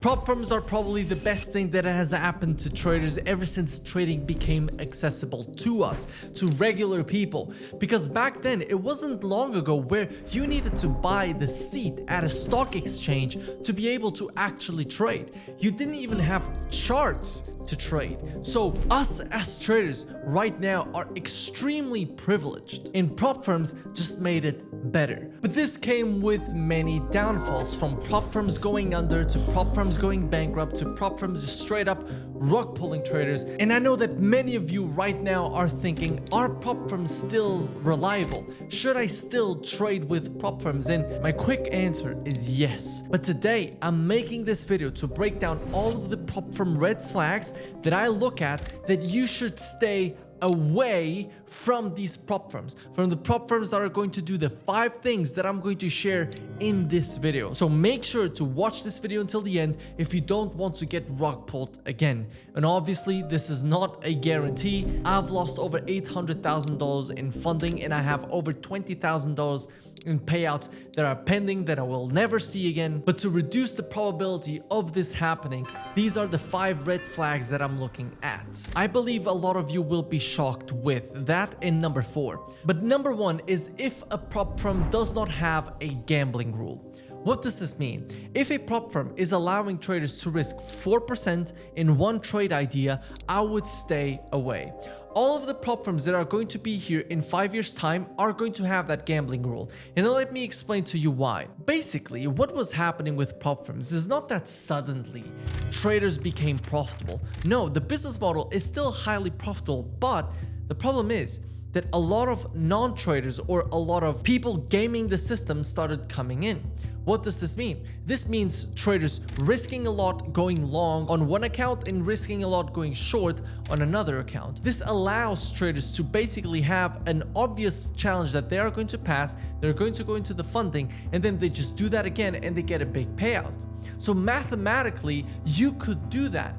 Prop firms are probably the best thing that has happened to traders ever since trading became accessible to us, to regular people. Because back then, it wasn't long ago where you needed to buy the seat at a stock exchange to be able to actually trade. You didn't even have charts to trade. So us as traders right now are extremely privileged, and prop firms just made it better. But this came with many downfalls, from prop firms going under to prop firms going bankrupt to prop firms just straight up rug pulling traders. And I know that many of you right now are thinking, are prop firms still reliable? Should I still trade with prop firms? And my quick answer is yes. But today I'm making this video to break down all of the prop firm red flags that I look at that you should stay away from these prop firms, from the prop firms that are going to do the 5 things that I'm going to share in this video. So make sure to watch this video until the end if you don't want to get rug pulled again. And obviously this is not a guarantee. I've lost over $800,000 in funding, and I have over $20,000 in payouts that are pending that I will never see again. But to reduce the probability of this happening, these are the 5 red flags that I'm looking at. I believe a lot of you will be shocked with that in number 4. But number 1 is if a prop firm does not have a gambling rule. What does this mean? If a prop firm is allowing traders to risk 4% in one trade idea, I would stay away. All of the prop firms that are going to be here in 5 years' time are going to have that gambling rule. And let me explain to you why. Basically, what was happening with prop firms is not that suddenly traders became profitable. No, the business model is still highly profitable, but the problem is that a lot of non-traders or a lot of people gaming the system started coming in. What does this mean? This means traders risking a lot going long on one account and risking a lot going short on another account. This allows traders to basically have an obvious challenge that they are going to pass, they're going to go into the funding, and then they just do that again and they get a big payout. So mathematically, you could do that.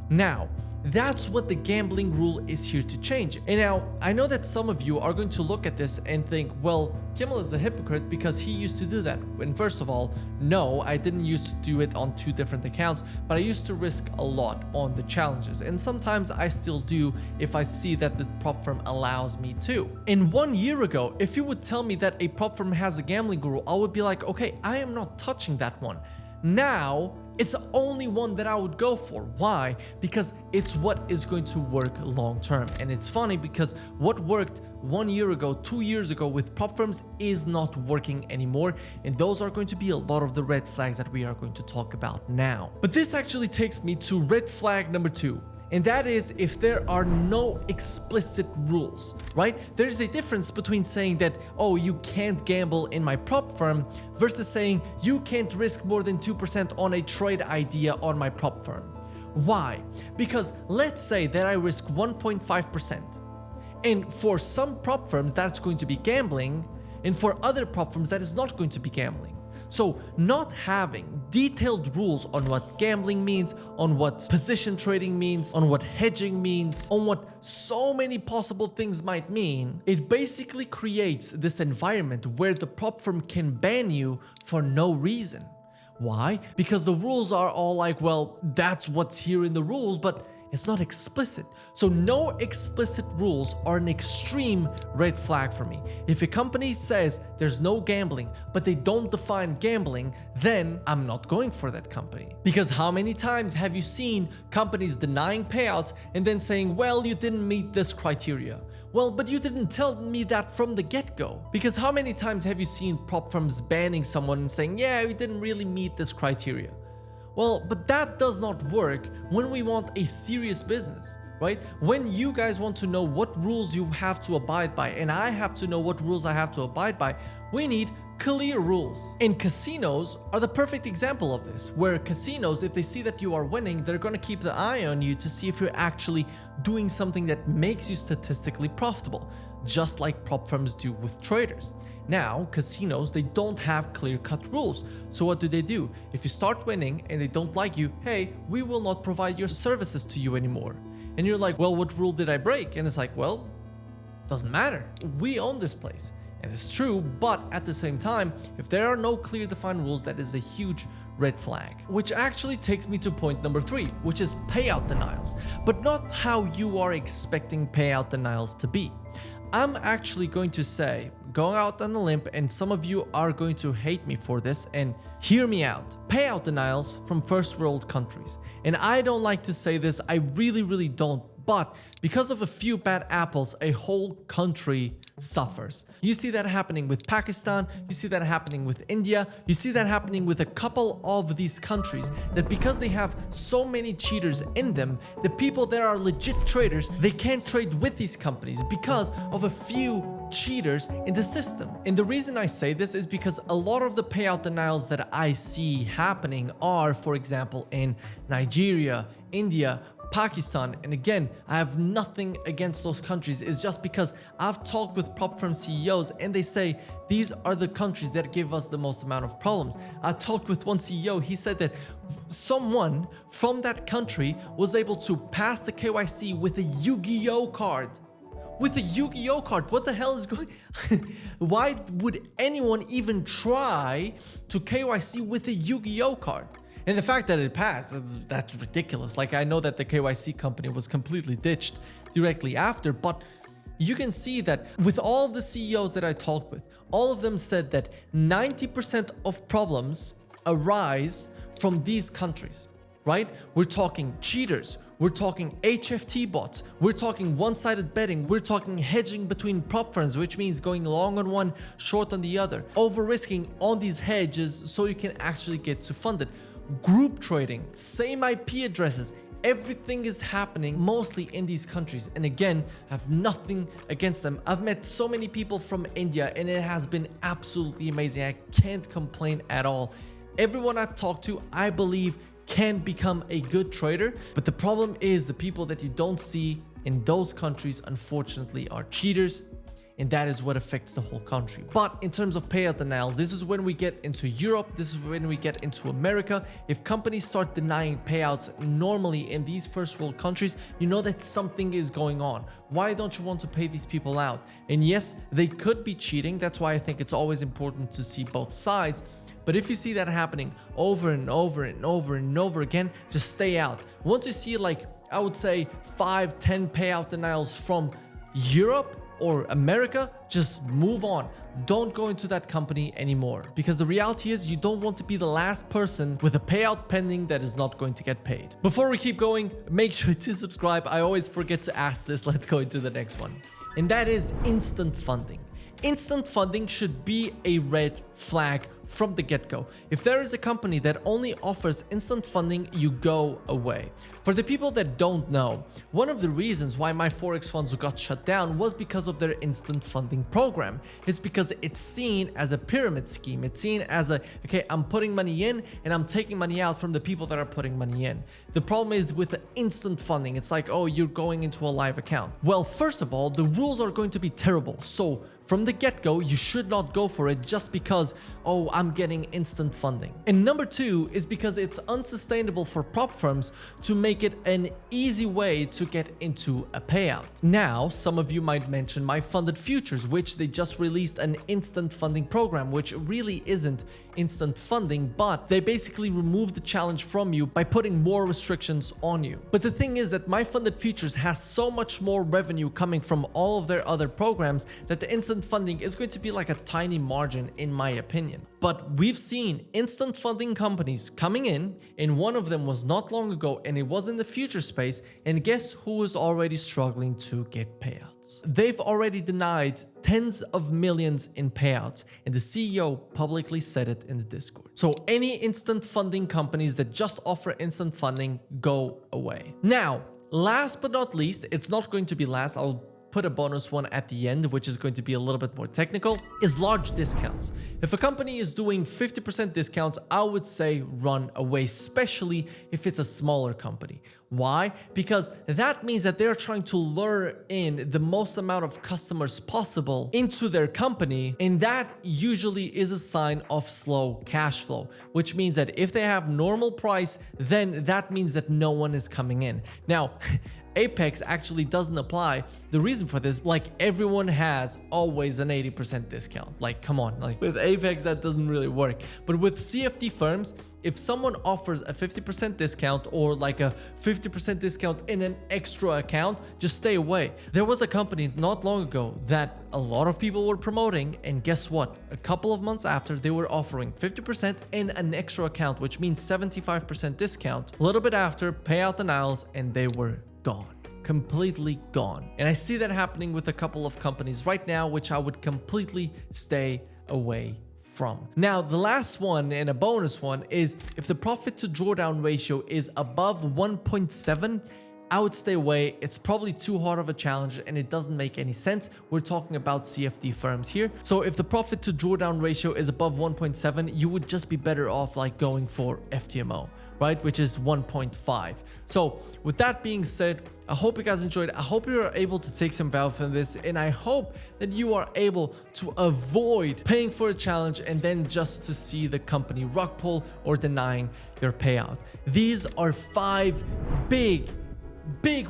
Now, that's what the gambling rule is here to change. And now, I know that some of you are going to look at this and think, well, Kemal is a hypocrite because he used to do that. And first of all, no, I didn't used to do it on 2 different accounts, but I used to risk a lot on the challenges. And sometimes I still do if I see that the prop firm allows me to. And 1 year ago, if you would tell me that a prop firm has a gambling rule, I would be like, okay, I am not touching that one. Now, it's the only one that I would go for. Why? Because it's what is going to work long term. And it's funny because what worked 1 year ago, 2 years ago with prop firms is not working anymore. And those are going to be a lot of the red flags that we are going to talk about now. But this actually takes me to red flag number 2. And that is if there are no explicit rules, right? There's a difference between saying that, oh, you can't gamble in my prop firm versus saying you can't risk more than 2% on a trade idea on my prop firm. Why? Because let's say that I risk 1.5%. And for some prop firms, that's going to be gambling. And for other prop firms, that is not going to be gambling. So not having detailed rules on what gambling means, on what position trading means, on what hedging means, on what so many possible things might mean, it basically creates this environment where the prop firm can ban you for no reason. Why? Because the rules are all like, well, that's what's here in the rules, but it's not explicit. So no explicit rules are an extreme red flag for me. If a company says there's no gambling, but they don't define gambling, then I'm not going for that company. Because how many times have you seen companies denying payouts and then saying, well, you didn't meet this criteria? Well, but you didn't tell me that from the get-go. Because how many times have you seen prop firms banning someone and saying, yeah, we didn't really meet this criteria? Well, but that does not work when we want a serious business, right? When you guys want to know what rules you have to abide by, and I have to know what rules I have to abide by, we need clear rules. And casinos are the perfect example of this, where casinos, if they see that you are winning, they're going to keep the eye on you to see if you're actually doing something that makes you statistically profitable, just like prop firms do with traders. Now, casinos, they don't have clear-cut rules. So what do? If you start winning and they don't like you, hey, we will not provide your services to you anymore. And you're like, well, what rule did I break? And it's like, well, doesn't matter. We own this place. And it's true, but at the same time, if there are no clear defined rules, that is a huge red flag. Which actually takes me to point number 3, which is payout denials, but not how you are expecting payout denials to be. I'm actually going to say, go out on a limb, and some of you are going to hate me for this, and hear me out. Payout denials from first world countries. And I don't like to say this, I really don't, but because of a few bad apples, a whole country suffers. You see that happening with Pakistan, you see that happening with India, you see that happening with a couple of these countries, that because they have so many cheaters in them, the people that are legit traders, they can't trade with these companies because of a few cheaters in the system. And the reason I say this is because a lot of the payout denials that I see happening are, for example, in Nigeria, India, Pakistan, and again, I have nothing against those countries. It's just because I've talked with prop firm CEOs and they say these are the countries that give us the most amount of problems. I talked with one CEO, he said that someone from that country was able to pass the KYC with a Yu-Gi-Oh card. With a Yu-Gi-Oh card, what the hell is going Why would anyone even try to KYC with a Yu-Gi-Oh card? And the fact that it passed, that's ridiculous. Like, I know that the KYC company was completely ditched directly after, but you can see that with all of the CEOs that I talked with, all of them said that 90% of problems arise from these countries, right? We're talking cheaters, we're talking HFT bots, we're talking one-sided betting, we're talking hedging between prop firms, which means going long on one, short on the other, over-risking on these hedges so you can actually get to fund it. Group trading, same IP addresses, everything is happening mostly in these countries. And again, I have nothing against them. I've met so many people from India and it has been absolutely amazing. I can't complain at all. Everyone I've talked to, I believe, can become a good trader, but the problem is the people that you don't see in those countries, unfortunately, are cheaters. And that is what affects the whole country. But in terms of payout denials, this is when we get into Europe, this is when we get into America. If companies start denying payouts normally in these first world countries, you know that something is going on. Why don't you want to pay these people out? And yes, they could be cheating. That's why I think it's always important to see both sides. But if you see that happening over and over and over and over again, just stay out. Once you see, like, I would say 5-10 payout denials from Europe or America, just move on. Don't go into that company anymore, because the reality is you don't want to be the last person with a payout pending that is not going to get paid. Before we keep going, make sure to subscribe. I always forget to ask this. Let's go into the next one. And that is instant funding. Instant funding should be a red flag from the get-go. If there is a company that only offers instant funding, you go away. For the people that don't know, one of the reasons why my Forex funds got shut down was because of their instant funding program. It's because it's seen as a pyramid scheme. It's seen as a, okay, I'm putting money in and I'm taking money out from the people that are putting money in. The problem is with the instant funding, it's like, oh, you're going into a live account. Well, first of all, the rules are going to be terrible. So from the get-go, you should not go for it just because, oh, I'm getting instant funding. And number two is because it's unsustainable for prop firms to make it an easy way to get into a payout. Now, some of you might mention my funded futures, which they just released an instant funding program, which really isn't instant funding, but they basically remove the challenge from you by putting more restrictions on you. But the thing is that my funded futures has so much more revenue coming from all of their other programs that the instant funding is going to be like a tiny margin, in my opinion. But we've seen instant funding companies coming in, and one of them was not long ago, and it was in the future space, and guess who is already struggling to get payouts? They've already denied tens of millions in payouts, and the CEO publicly said it in the Discord. So any instant funding companies that just offer instant funding, go away. Now, last but not least, it's not going to be last, I'll put a bonus one at the end, which is going to be a little bit more technical, is large discounts. If a company is doing 50% discounts, I would say run away, especially if it's a smaller company. Why? Because that means that they're trying to lure in the most amount of customers possible into their company, and that usually is a sign of slow cash flow, which means that if they have normal price, then that means that no one is coming in. Now, Apex actually doesn't apply. The reason for this, like, everyone has always an 80% discount. Like, come on, like with Apex that doesn't really work. But with CFD firms, if someone offers a 50% discount or like a 50% discount in an extra account, just stay away. There was a company not long ago that a lot of people were promoting, and guess what? A couple of months after, they were offering 50% in an extra account, which means 75% discount. A little bit after, payout denials, and they were gone. Completely gone. And I see that happening with a couple of companies right now, which I would completely stay away from. Now, the last one and a bonus one is if the profit to drawdown ratio is above 1.7, I would stay away. It's probably too hard of a challenge and it doesn't make any sense. We're talking about CFD firms here. So if the profit to drawdown ratio is above 1.7, you would just be better off like going for FTMO, right? Which is 1.5. So with that being said, I hope you guys enjoyed. I hope you are able to take some value from this, and I hope that you are able to avoid paying for a challenge and then just to see the company rug pull or denying your payout. These are 5 big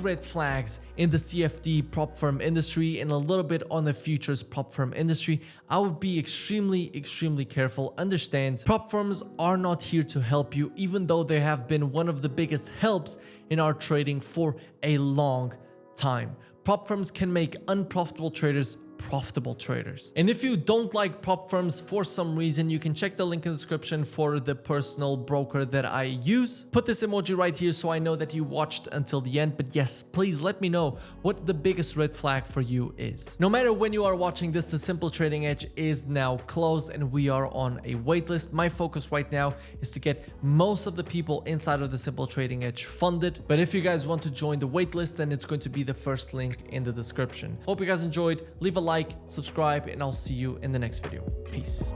red flags in the CFD prop firm industry and a little bit on the futures prop firm industry. I would be extremely careful. Understand, prop firms are not here to help you, even though they have been one of the biggest helps in our trading for a long time. Prop firms can make unprofitable traders profitable traders. And if you don't like prop firms for some reason, you can check the link in the description for the personal broker that I use. Put this emoji right here so I know that you watched until the end. But yes, please let me know what the biggest red flag for you is. No matter when you are watching this, the Simple Trading Edge is now closed and we are on a waitlist. My focus right now is to get most of the people inside of the Simple Trading Edge funded. But if you guys want to join the waitlist, then it's going to be the first link in the description. Hope you guys enjoyed. Leave a like, subscribe, and I'll see you in the next video. Peace.